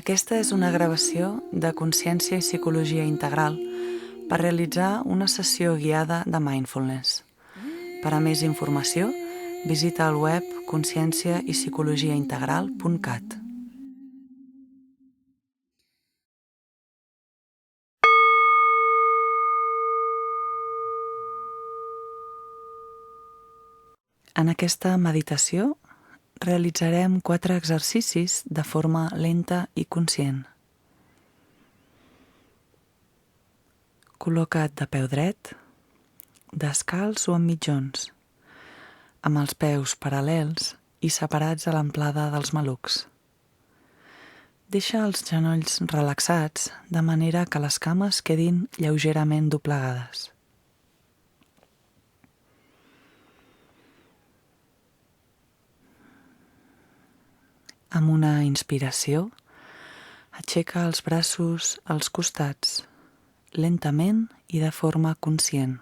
Aquesta és una gravació de Consciència i Psicologia Integral per realitzar una sessió guiada de Mindfulness. Per a més informació, visita el web conscienciaipsicologiaintegral.cat. En aquesta meditació realitzarem 4 exercicis de forma lenta i conscient. Col·loca't de peu dret, descalç o amb mitjons, amb els peus paral·lels i separats a l'amplada dels malucs. Deixa els genolls relaxats de manera que les cames quedin lleugerament doblegades. Amb una inspiració, aixeca els braços als costats, lentament i de forma conscient,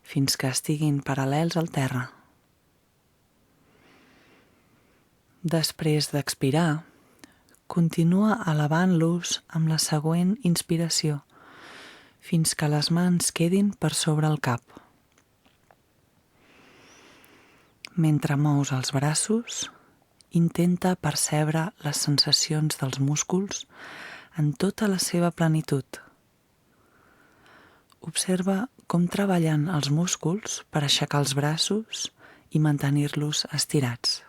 fins que estiguin paral·lels al terra. Després d'expirar, continua elevant-los amb la següent inspiració, fins que les mans quedin per sobre el cap. Mentre mous els braços, intenta percebre les sensacions dels músculs en tota la seva plenitud. Observa com treballen els músculs per aixecar els braços i mantenir-los estirats.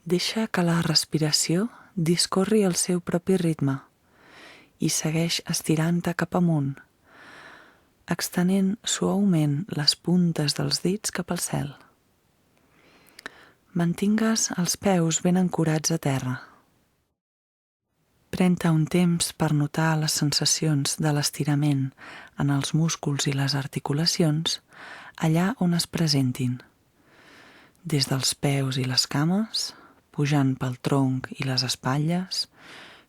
Deixa que la respiració discorri al seu propi ritme i segueix estirant-te cap amunt, extenent suaument les puntes dels dits cap al cel. Mantingues els peus ben ancorats a terra. Pren-te un temps per notar les sensacions de l'estirament en els músculs i les articulacions allà on es presentin, des dels peus i les cames, pujant pel tronc i les espatlles,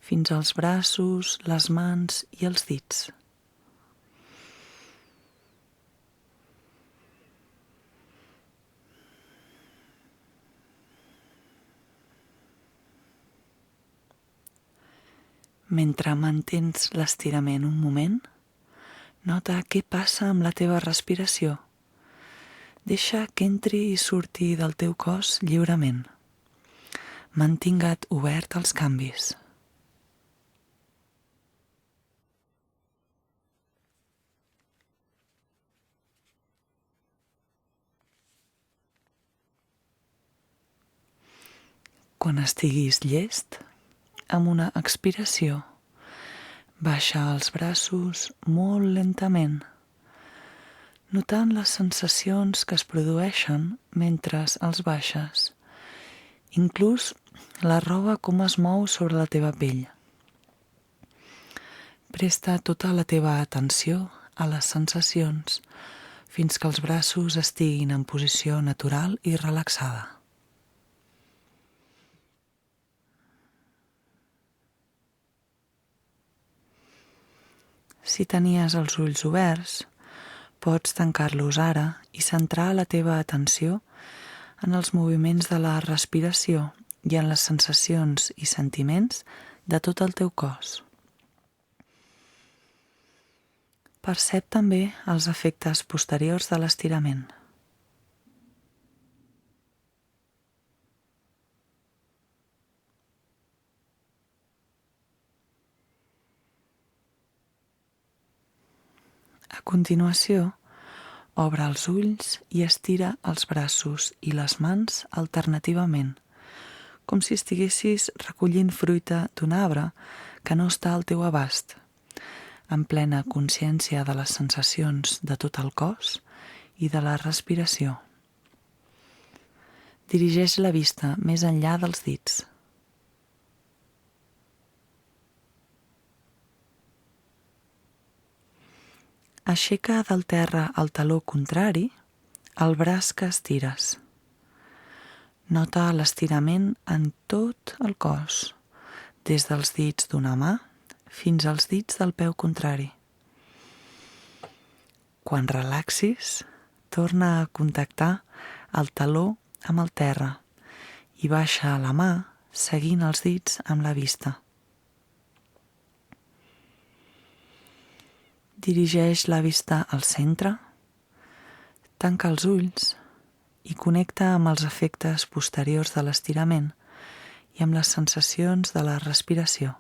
fins als braços, les mans i els dits. Mentre mantens l'estirament un moment, nota què passa amb la teva respiració. Deixa que entri i surti del teu cos lliurement. Mantinga't obert als canvis. Quan estiguis llest, amb una expiració, baixa els braços molt lentament, notant les sensacions que es produeixen mentre els baixes, inclús la roba com es mou sobre la teva pell. Presta tota la teva atenció a les sensacions fins que els braços estiguin en posició natural i relaxada. Si tenies els ulls oberts, pots tancar-los ara i centrar la teva atenció en els moviments de la respiració i en les sensacions i sentiments de tot el teu cos. Percep també els efectes posteriors de l'estirament. A continuació, obre els ulls i estira els braços i les mans alternativament, com si estiguessis recollint fruita d'un arbre que no està al teu abast, en plena consciència de les sensacions de tot el cos i de la respiració. Dirigeix la vista més enllà dels dits. Aixeca del terra el taló contrari, el braç que estires. Nota l'estirament en tot el cos, des dels dits d'una mà fins als dits del peu contrari. Quan relaxis, torna a contactar el taló amb el terra i baixa la mà seguint els dits amb la vista. Dirigeix la vista al centre, tanca els ulls i connecta amb els efectes posteriors de l'estirament i amb les sensacions de la respiració.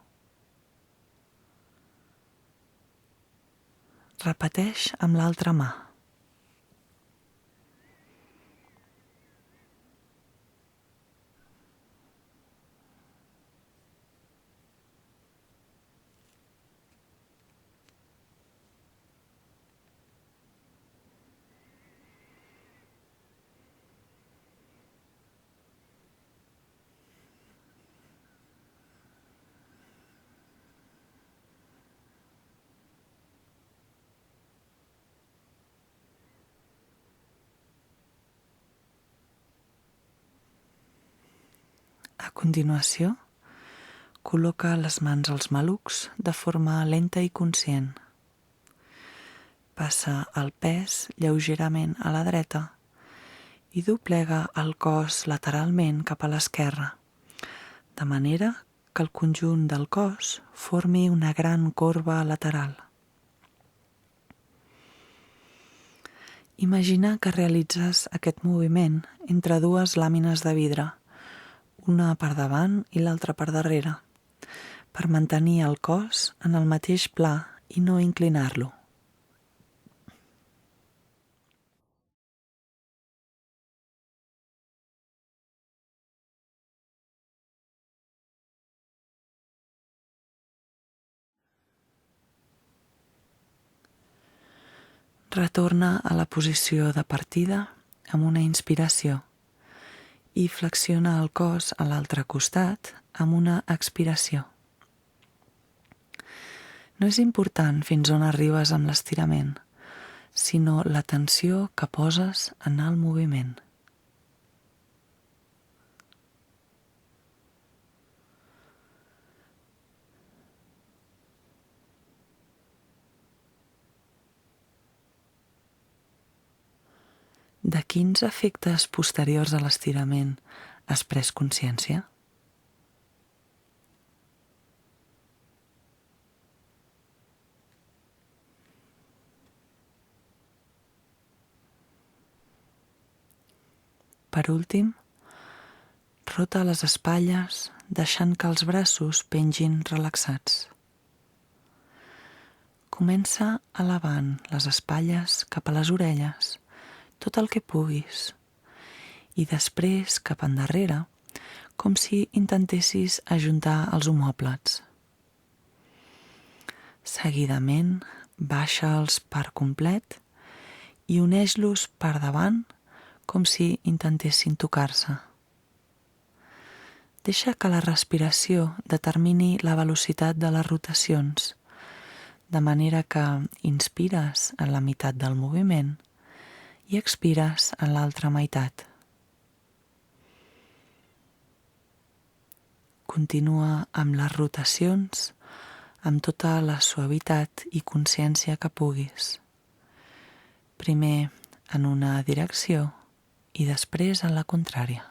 Repeteix amb l'altra mà. A continuació, col·loca les mans als malucs de forma lenta i conscient. Passa el pes lleugerament a la dreta i doblega el cos lateralment cap a l'esquerra, de manera que el conjunt del cos formi una gran corba lateral. Imagina que realitzes aquest moviment entre dues làmines de vidre, una per davant i l'altra per darrere, per mantenir el cos en el mateix pla i no inclinar-lo. Retorna a la posició de partida amb una inspiració i flexiona el cos a l'altre costat amb una expiració. No és important fins on arribes amb l'estirament, sinó la tensió que poses en el moviment. De quins efectes posteriors a l'estirament has pres consciència? Per últim, rota les espatlles deixant que els braços pengin relaxats. Comença elevant les espatlles cap a les orelles, tot el que puguis, i després cap endarrere, com si intentessis ajuntar els omòplats. Seguidament, baixa'ls per complet i uneix-los per davant com si intentessin tocar-se. Deixa que la respiració determini la velocitat de les rotacions, de manera que inspires en la meitat del moviment i expires en l'altra meitat. Continua amb les rotacions amb tota la suavitat i consciència que puguis. Primer en una direcció i després en la contrària.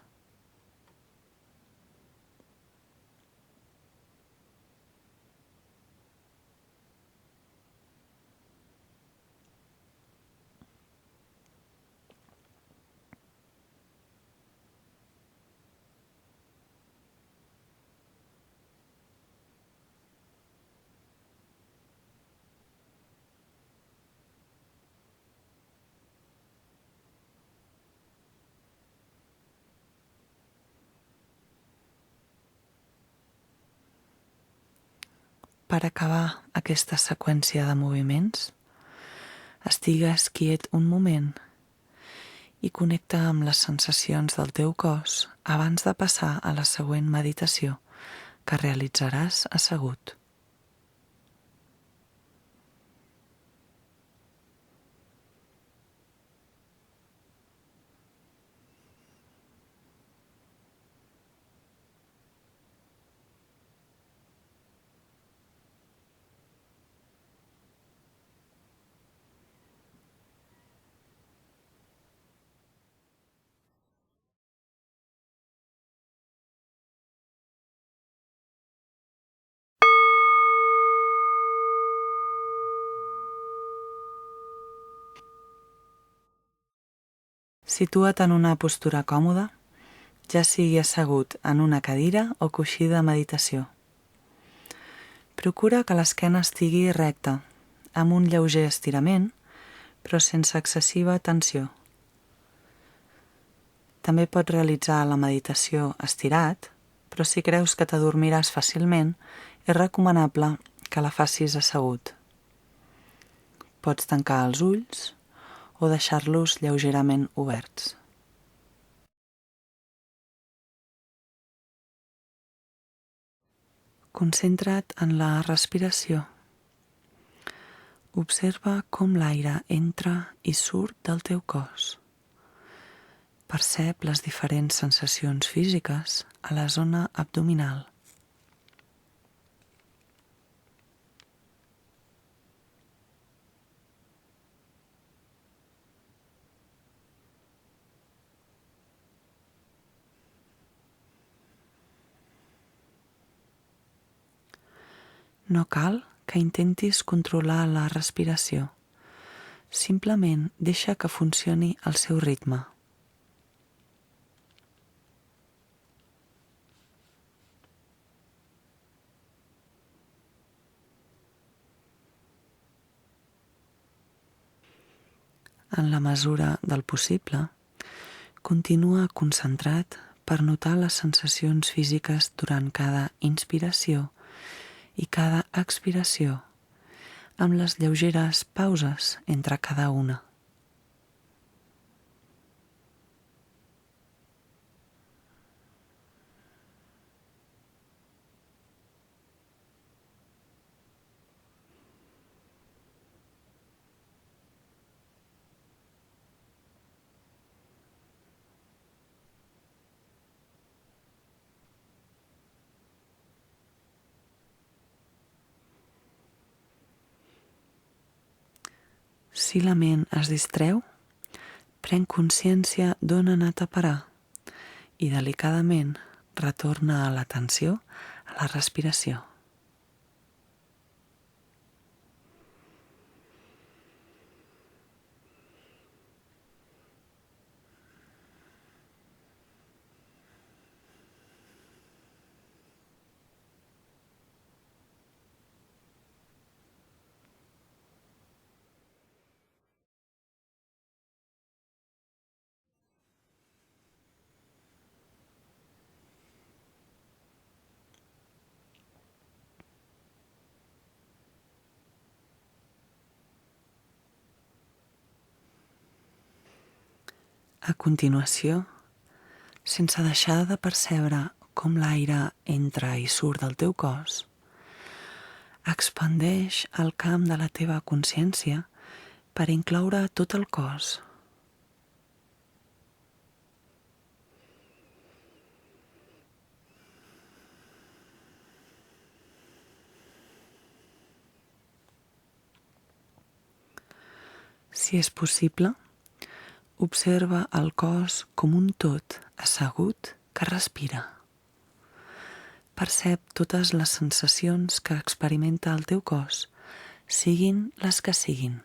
Per acabar aquesta seqüència de moviments, estigues quiet un moment i connecta amb les sensacions del teu cos abans de passar a la següent meditació que realitzaràs assegut. Situa't en una postura còmoda, ja sigui assegut en una cadira o coixí de meditació. Procura que l'esquena estigui recta, amb un lleuger estirament, però sense excessiva tensió. També pots realitzar la meditació estirat, però si creus que t'adormiràs fàcilment, és recomanable que la facis assegut. Pots tancar els ulls o deixar-los lleugerament oberts. Concentra't en la respiració. Observa com l'aire entra i surt del teu cos. Percep les diferents sensacions físiques a la zona abdominal. No cal que intentis controlar la respiració. Simplement deixa que funcioni al seu ritme. En la mesura del possible, continua concentrat per notar les sensacions físiques durant cada inspiració i cada expiració, amb les lleugeres pauses entre cada una. Si la ment es distreu, pren consciència d'on ha anat a parar i delicadament retorna a l'atenció a la respiració. A continuació, sense deixar de percebre com l'aire entra i surt del teu cos, expandeix el camp de la teva consciència per incloure tot el cos. Si és possible, observa el cos com un tot assegut que respira. Percep totes les sensacions que experimenta el teu cos, siguin les que siguin.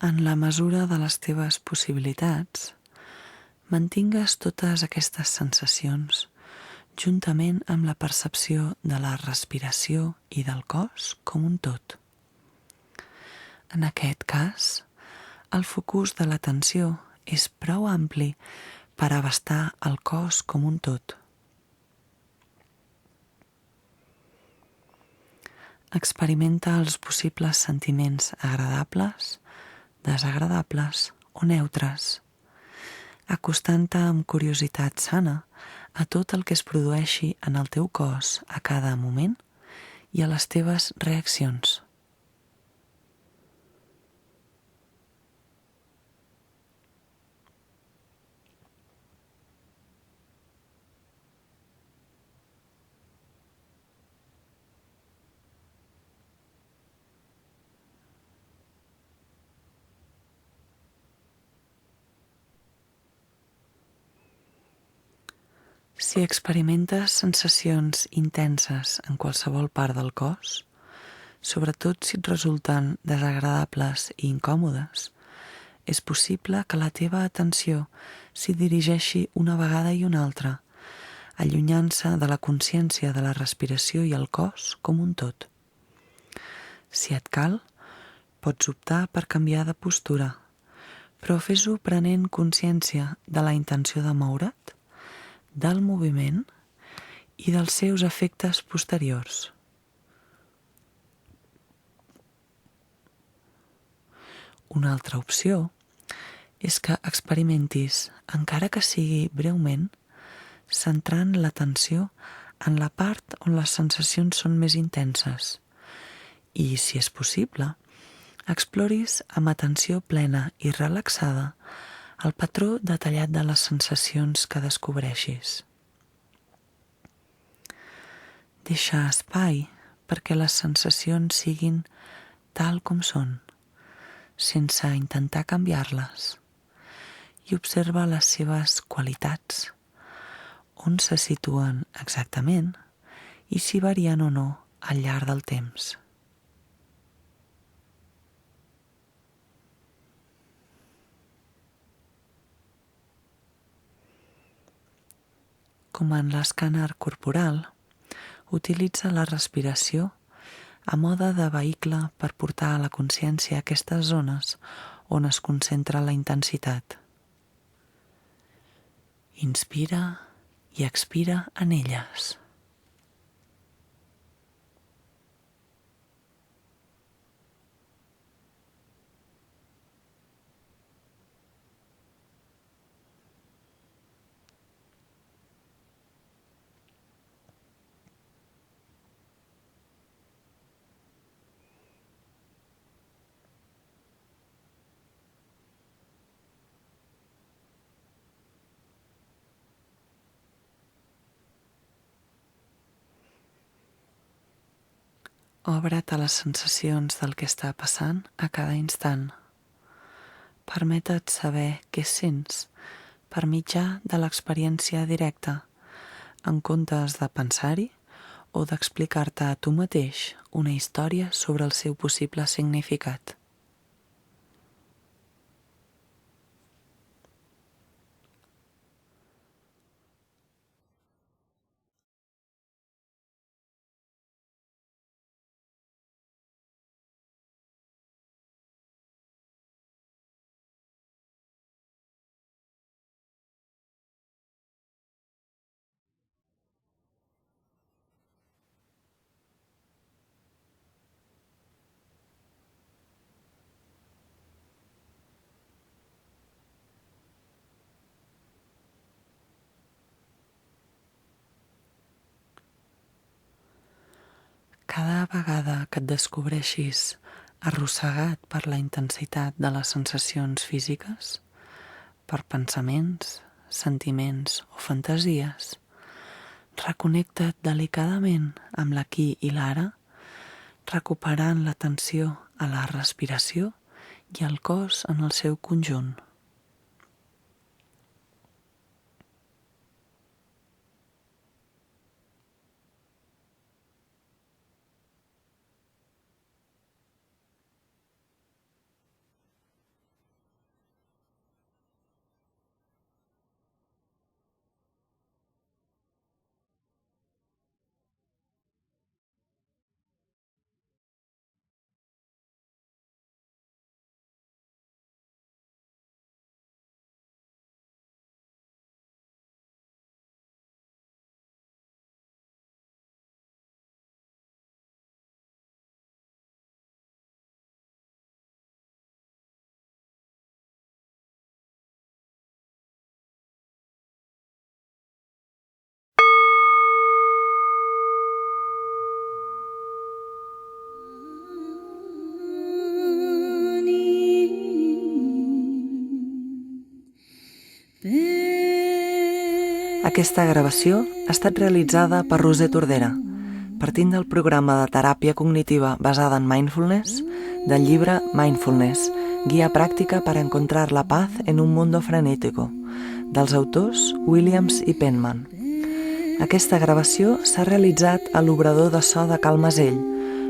En la mesura de les teves possibilitats, mantingues totes aquestes sensacions juntament amb la percepció de la respiració i del cos com un tot. En aquest cas, el focus de l'atenció és prou ampli per abastar el cos com un tot. Experimenta els possibles sentiments agradables, desagradables o neutres, acostant-te amb curiositat sana a tot el que es produeixi en el teu cos a cada moment i a les teves reaccions. Si experimentes sensacions intenses en qualsevol part del cos, sobretot si et resulten desagradables i incòmodes, és possible que la teva atenció s'hi dirigeixi una vegada i una altra, allunyant-se de la consciència de la respiració i el cos com un tot. Si et cal, pots optar per canviar de postura, però fes-ho prenent consciència de la intenció de moure't, del moviment i dels seus efectes posteriors. Una altra opció és que experimentis, encara que sigui breument, centrant l'atenció en la part on les sensacions són més intenses i, si és possible, exploris amb atenció plena i relaxada el patró detallat de les sensacions que descobreixis. Deixa espai perquè les sensacions siguin tal com són, sense intentar canviar-les, i observa les seves qualitats, on se situen exactament i si varien o no al llarg del temps. Com en l'escàner corporal, utilitza la respiració a mode de vehicle per portar a la consciència aquestes zones on es concentra la intensitat. Inspira i expira en elles. Obre't a les sensacions del que està passant a cada instant. Permeta't saber què sents per mitjà de l'experiència directa, en comptes de pensar-hi o d'explicar-te a tu mateix una història sobre el seu possible significat. Cada vegada que et descobreixis arrossegat per la intensitat de les sensacions físiques, per pensaments, sentiments o fantasies, reconnecta't delicadament amb l'aquí i l'ara, recuperant l'atenció a la respiració i al cos en el seu conjunt. Aquesta gravació ha estat realitzada per Roser Tordera, partint del programa de teràpia cognitiva basada en mindfulness del llibre Mindfulness, guia pràctica para encontrar la paz en un mundo frenético, dels autors Williams i Penman. Aquesta gravació s'ha realitzat a l'obrador de so de Cal Masell,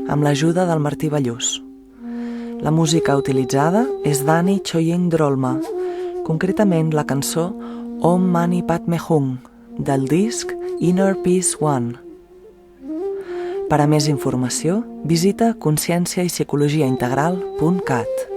amb l'ajuda del Martí Ballús. La música utilitzada és d'Ani Choying Drolma, concretament la cançó Om Mani Padme Hum, del disc Inner Peace One. Per a més informació, visita conscienciaipsicologiaintegral.cat.